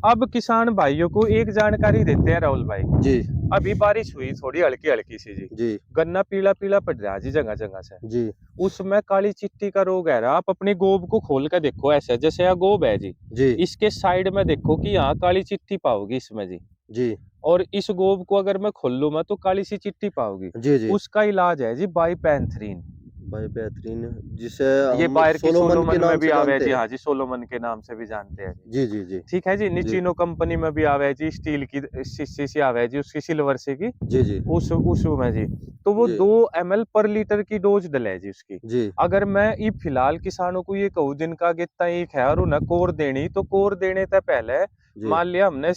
अब किसान भाइयों को एक जानकारी देते हैं राहुल भाई। जी अभी बारिश हुई थोड़ी हल्की हल्की सी जी। जी गन्ना पीला पीला पड़ रहा है जी जगह जगह से। जी उसमें काली चिट्टी का रोग है रहा। आप अपनी गोब को खोल कर देखो, ऐसे जैसे यह गोब है जी, जी इसके साइड में देखो कि यहाँ काली चिट्टी पाओगी इसमें जी। जी और इस गोब को अगर मैं खोल लूँ मैं तो काली सी चिट्टी पाओगी। जी जी उसका इलाज है जी बाईपेंथ्रीन। भाई बेहतरीन, जिसे ये हम बायर की सोलोमन के सोलोमन में नाम भी से आवे है जानते जी, हैं। हाँ जी, सोलोमन के नाम से भी जानते हैं जी। जी जी जी ठीक है जी, जी निचिनो कंपनी में भी आवे है जी, स्टील की शीशी सी आवे है जी, उसकी सिल्वर से की जी जी उस में जी। तो वो जी 2 ml पर लीटर की डोज डले जी उसकी। जी अगर मैं ई फिलहाल किसानों को ये कहूँ जिनका कितना एक है और उन्हें कोर देनी, तो कोर देने से पहले जी मान लिया हमने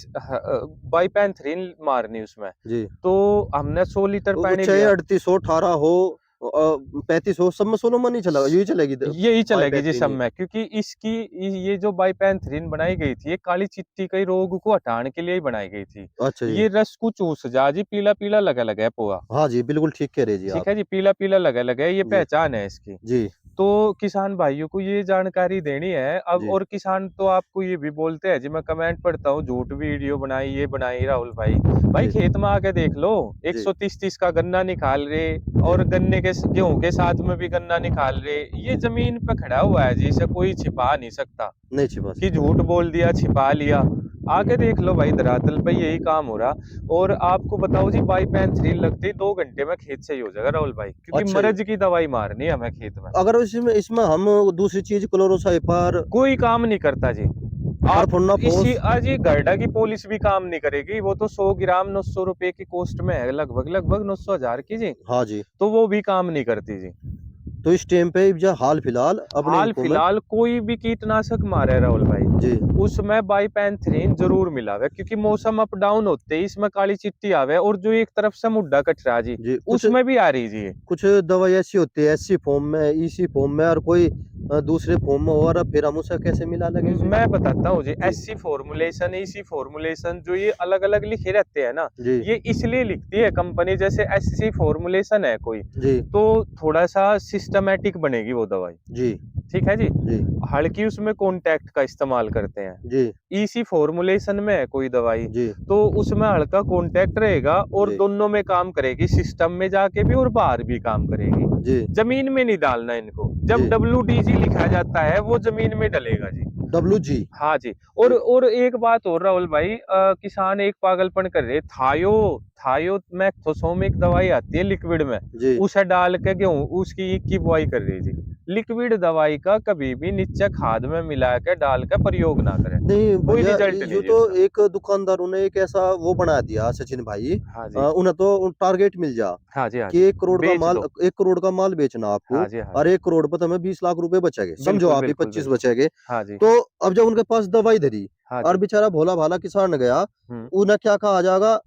बाईपेंथ्रीन मारनी उसमें, जी तो हमने 100 लीटर वो पानी चाहे लिया। 38 हो 18 हो 35 हो, सब में सोलोमन ही चला, यही चलेगी यही भाई चलेगी जी बेहतरीन सब ही। में, क्योंकि इसकी ये जो बाईपेंथ्रीन बनाई गई थी ये काली चिट्टी के रोग को हटाने के लिए ही बनाई गई थी। अच्छा जी। ये रस को चूस जा जी, पीला पीला लगा लगा है पोआ। हाँ जी, बिल्कुल ठीक कह रहे जी ठीक आप। है जी, पीला पीला लगा लगा है, ये जी पहचान है इसकी। जी तो किसान भाइयों को ये जानकारी देनी है अब। जी और किसान तो आपको ये भी बोलते हैं जी, मैं कमेंट पढ़ता हूँ, झूठ वीडियो बनाई ये बनाई राहुल भाई। भाई जी खेत में आके देख लो, जी 130-30 का गन्ना निकाल रहे, जी और गन्ने के गेहूं के साथ में भी गन्ना निकाल रहे। ये जी जमीन पे खड़ा हुआ है जी, इसे कोई छिपा नहीं सकता नहीं छिपा कि सकता। झूठ बोल दिया छिपा लिया। जी आके देख लो भाई, धरातल पे यही काम हो रहा। और आपको बताओ जी, बाईपेंथ्रीन लगते ही 2 घंटे में खेत सही हो जाएगा राहुल भाई, क्योंकि अच्छा जी। मर्ज की दवाई मारनी है हमें खेत में। अगर इसमें इसमें हम दूसरी चीज क्लोरोसाइपर कोई काम नहीं करता जी। आप परफोन्नाफोस। इसी आज ये गर्डा की पॉलिश भी काम नहीं करेगी, वो तो 100 ग्राम 900 रुपए की कॉस्ट में है, लगभग लगभग 900,000 की जी। हाँ जी। तो वो भी काम नहीं करती जी। तो इस टाइम पे जो हाल फिलहाल अपने हाल इनको में। फिलहाल कोई भी कीटनाशक मारे राहुल भाई, जी उसमें बाईपेंथ्रीन जरूर मिला हुआ है, क्योंकि मौसम अप डाउन होते ही इसमें काली चिट्टी आवे। और जो एक तरफ से मुड्डा कचरा जी, जी कुछ उसमें भी आ रही जी ये। कुछ दवाई ऐसी होती है, एससी फॉर्म में, ईसी फॉर्म में, और कोई दूसरे फॉर्म में, और फिर हम उसे कैसे मिला लगे इसे। मैं बताता हूँ जी, जी एससी फॉर्मुलेशन ईसी फॉर्मुलेशन जो ये अलग अलग लिखे रहते हैं ना, जी ये इसलिए लिखती है कंपनी। जैसे एससी फॉर्मुलेशन है कोई, जी तो थोड़ा सा सिस्टमेटिक बनेगी वो दवाई। जी ठीक है जी। जी हल्की उसमें कॉन्टैक्ट का इस्तेमाल करते हैं। जी इसी फॉर्मुलेशन में है कोई दवाई, जी तो उसमें हल्का कॉन्टैक्ट रहेगा और जी दोनों में काम करेगी, सिस्टम में जाके भी और बाहर भी काम करेगी। जी जमीन में नहीं डालना इनको। जब जी WDG लिखा जाता है वो जमीन में डलेगा जी। WG। हाँ जी। जी और एक बात और राहुल भाई, किसान एक पागलपन कर रहे, थायो थायो मैक्थोसोमिक दवाई आती है लिक्विड में, जी उसे डाल के गेहूं उसकी ईख की बुआई कर रही थी। लिक्विड दवाई का कभी भी नीचे खाद में मिला के डाल के प्रयोग ना करें, नहीं कोई भैया, रिजल्ट नहीं यूँ जी तो उसका। एक दुकानदारों ने एक ऐसा वो बना दिया सचिन भाई। हाँ जी। उन्हें तो टारगेट मिल जा हाँ जी। हाँ कि जी। 1 करोड़ का बेच माल, दो। 1 करोड़ का माल बेचना आपको, हाँ जी। हाँ और जी। 1 करोड़ पर तुम्हें 20 लाख रुपए बचेंगे, समझो बिल्कुल आप ही बिल्कुल 25 बिल्कुल। बचेंगे। हाँ जी। तो अब जब उनके पास दवाई धरी, हाँ और जी। बेचारा भोला भाला किसान गया, हम्म। उन्हें क्या कहा जाएगा,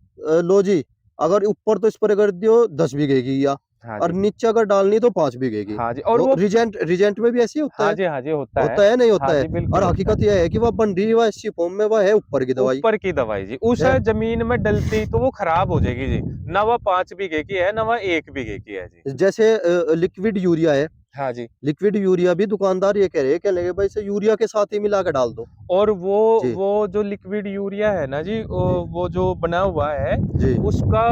लो जी, अगर ऊपर तो स्प्रे कर दियो 10 बीघे की, या हाँ और जी। नीचे अगर डालनी तो 5 बीघे की। हाँ जी। और वो वो रिजेंट रिजेंट में भी ऐसे ही होता हाँ है। जी। हाँ जी, होता है। होता है नहीं होता हाँ है। जी, बिल्कुल और होता हकीकत है। यह है कि वह बन रही है, वह इसी फॉर्म में वह है ऊपर की दवाई ऊपर की दवाई जी, उस है। जमीन में डलती तो वो खराब हो जाएगी जी। ना वह 5 बीघे की है, ना वह 1 बीघे की है जी। जैसे लिक्विड यूरिया है। हाँ जी। लिक्विड यूरिया भी दुकानदार ये कह रहे हैं, कह लगे भाई इसे यूरिया के साथ ही मिला के डाल दो। और जी वो जो लिक्विड यूरिया है ना जी, जी वो जो बना हुआ है, जी उसका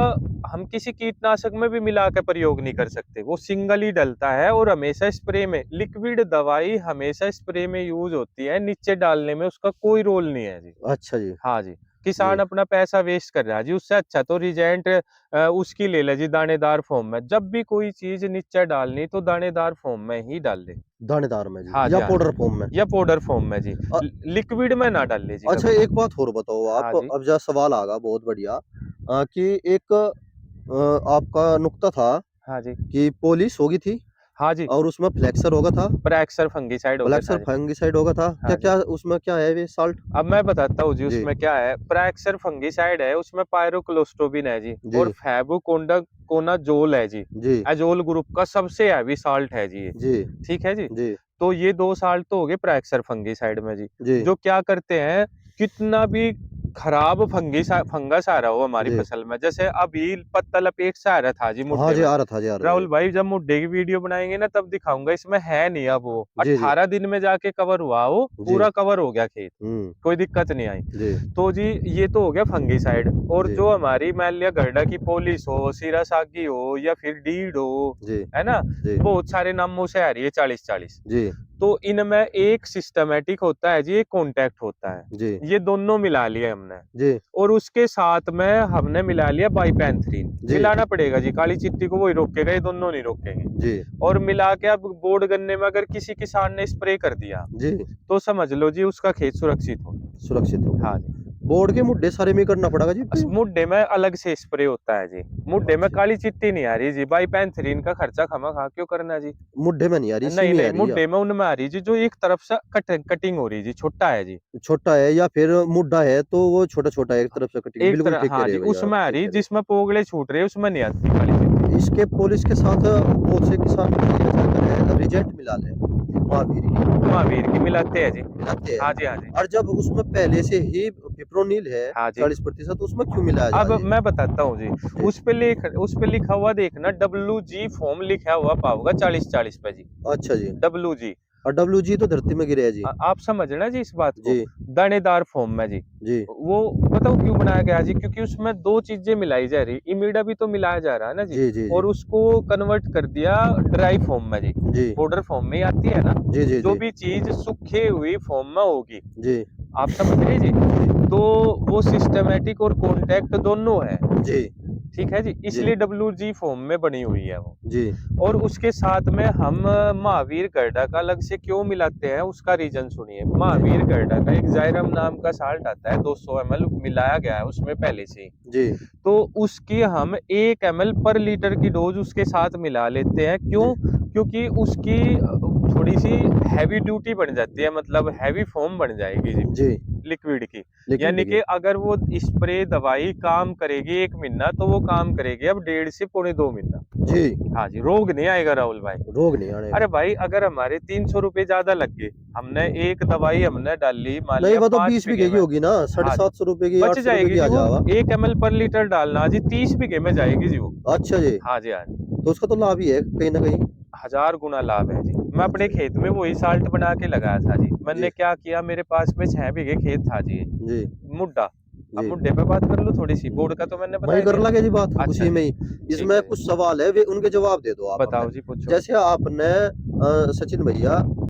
हम किसी कीटनाशक में भी मिला के प्रयोग नहीं कर सकते, वो सिंगल ही डलता है। और हमेशा स्प्रे में, लिक्विड दवाई हमेशा स्प्रे में यूज होती है, नीचे डालने में उसका कोई रोल नहीं है जी। अच्छा जी हाँ जी। जी किसान अपना पैसा वेस्ट कर रहा है जी, उससे अच्छा तो रिजेंट उसकी ले ले जी, दानेदार फॉर्म में। जब भी कोई चीज नीचे डालनी तो दानेदार फॉर्म में ही डाल ले। दानेदार में जी, हाँ जी। या हाँ जी। पाउडर फॉर्म में। या पाउडर फॉर्म में जी। अ, लिक्विड में ना डाल ले जी अच्छा, कभी। एक बात और बताओ हाँ आप, जी। अब जरा सवाल आगा बहुत बढ़िया, कि एक आपका नुक्ता था हाँ जी। कि पॉलिश होगी थी, हाँ जी। और उसमें फ्लेक्सर होगा था, प्रैक्सर फंगिसाइड हो गया ब्लैक्सर था जी। फंगिसाइड होगा था, क्या हाँ जी। क्या उसमें क्या है ये साल्ट। अब मैं बताता हूँ जी जी उसमें क्या है। प्रैक्सर फंगिसाइड है, उसमें पायरोक्लोस्टोबिन है जी, और जी फेबुकोनाजोल है जी। जी एजोल ग्रुप का सबसे हैवी साल्ट है जी ये। जी ठीक है जी। जी तो ये 2 साल्ट तो हो गए प्रैक्सर फंगिसाइड में जी, जी जो क्या करते हैं, कितना भी खराब फंगस आ रहा हो हमारी जी। फसल में, जैसे अभी पत्ता लपेट सा आ रहा था जी हाँ मुड्ढे जी, में। आ रहा था जी, आ रहा था राहुल जी। भाई जब मुड्ढे की वीडियो बनाएंगे ना तब दिखाऊंगा, इसमें है नहीं अब वो, जी, जी। 18 दिन में जाके कवर हुआ, वो जी। पूरा कवर हो गया खेत, हुँ। कोई दिक्कत नहीं आई। जी। तो जी ये तो हो गया फंगीसाइड। और जी। जो हमारी मान लिया गरडा की पॉलिश हो, सीरासागी हो या फिर डीड हो, जी। है ना, जी। बहुत सारे नामों से आ रही है 40-40। जी। तो इनमें एक सिस्टमैटिक होता है जी, एक कॉन्टैक्ट होता है, जी। ये दोनों मिला लिए हमने। जी। और उसके साथ में हमने मिला लिया बाइपेंथ्रीन, जी। मिलाना पड़ेगा जी, काली चिट्टी को वही रोकेगा, ये दोनों नहीं रोकेंगे। जी। और मिला के अब बोर्ड गन्ने में अगर किसी किसान ने स्प्रे कर दिया जी। तो समझ लो जी उसका खेत सुरक्षित हो। सुरक्षित हो हाँ गया। जी। बोर्ड के मुड्ढे सारे में करना पड़ेगा जी प्रयोग? मुड्ढे में अलग से स्प्रे होता है जी, मुड्ढे में अच्छा। काली चिट्टी नहीं आ रही जी, बाइपेंथ्रीन का खर्चा खामा क्यों करना जी। मुड्ढे में नहीं आ रही, इसी नहीं में आ नहीं, रही है या? मुड्ढे में उनमें आ रही जी, जो एक तरफ से कटिंग हो रही जी, छोटा है जी। छोटा है या फिर मुड्ढा है तो वो छोटा-छोटा है, एक तरफ से कटिंग, एक बिल्कुल तरह, ठीक कह हाँ रहे जी, हो भैया, आप उसमें आ ठीक रही कह रहे जिसमें पोगले छूट रहे उसमें नहीं आती काली चिट्टी। हो। इसके पुलिस के साथ बहुत से किसान भाई ऐसा करे रिजेक्ट मिला ले, महावीर की, महावीर की मिलाते हैं जी। मिलाते हैं। हाँ जी, हाँ जी। और जब उसमें पहले से ही पिप्रोनिल है हाँ जी। 40% उसमें क्यों मिलाया जा अब रहा है? मैं बताता हूँ जी, जी। उस पे लिखा हुआ देखना, WG फॉर्म लिखा हुआ पाओगा 40-40 पे जी। अच्छा जी। WG, और डब्ल्यूजी तो धरती में गिरे है जी। आप समझना जी इस बात को, जी। दानेदार फॉर्म में जी। जी। वो बताओ क्यों बनाया गया जी, क्योंकि उसमें दो चीजें मिलाई जा रही, इमीडा भी तो मिलाया जा रहा है ना जी, जी, जी, जी। और उसको कन्वर्ट कर दिया ड्राई फॉर्म में जी, जी। पाउडर फॉर्म में ही आती है ना। जी, जी, जो जी। भी चीज सूखे हुई फॉर्म में होगी, जी। आप समझ रहे जी, जी। तो वो सिस्टमेटिक और कॉन्टैक्ट दोनों है। जी। ठीक है जी, जी। इसलिए WG फॉर्म में बनी हुई है वो। जी। और उसके साथ में हम महावीर गर्डा का अलग से क्यों मिलाते हैं, उसका रीजन सुनिए। जी। महावीर गर्डा का एक जायरम नाम का साल्ट आता है, 200 ml मिलाया गया है उसमें पहले से ही। जी। तो उसकी हम 1 ml पर लीटर की डोज उसके साथ मिला लेते हैं, जी। क्यों? क्योंकि उसकी थोड़ी सी हैवी ड्यूटी बन जाती है, मतलब हैवी फॉर्म बन जाएगी जी जी। लिक्विड की। लिक्विड यानी की। कि अगर वो स्प्रे दवाई काम करेगी 1 महीना, तो वो काम करेगी अब 1.5 से पौने 2 महीना। जी। हाँ जी, रोग नहीं आएगा राहुल भाई। रोग नहीं आने अरे का। भाई अगर हमारे 300 रुपए ज्यादा लग गए, हमने एक दवाई हमने डाली मान नहीं लिया वो तो 5 20 बीघे बीघे की में। होगी ना, हाँ जी, 750 रुपए की, बच 800 रुपए जाएगी की जी आ वो, जाएगा। 1 ml पर लीटर डालना जी 30 बीघे में जाएगी जी वो। अच्छा जी। हाँ जी, हाँ जी। तो उसका तो लाभ ही है कहीं न कहीं। 1000 गुना लाभ है जी। मैं अपने अच्छा जी। खेत में वही साल्ट बना के लगाया था जी। मैंने जी। क्या किया, मेरे पास में 6 बीघे खेत था जी, जी। मुड्डा। अब जी। मुड्डे पे बात कर लो थोड़ी सी, बोर्ड का तो मैंने बता वहीं ही कर दिया। लगे जी बात अच्छा उसी में जी, ही। ठीक इसमें है कुछ जी। सवाल है वे उनके जवाब दे दो आप हमें। बताओ जी, पूछो। जैसे आपने सचिन भैया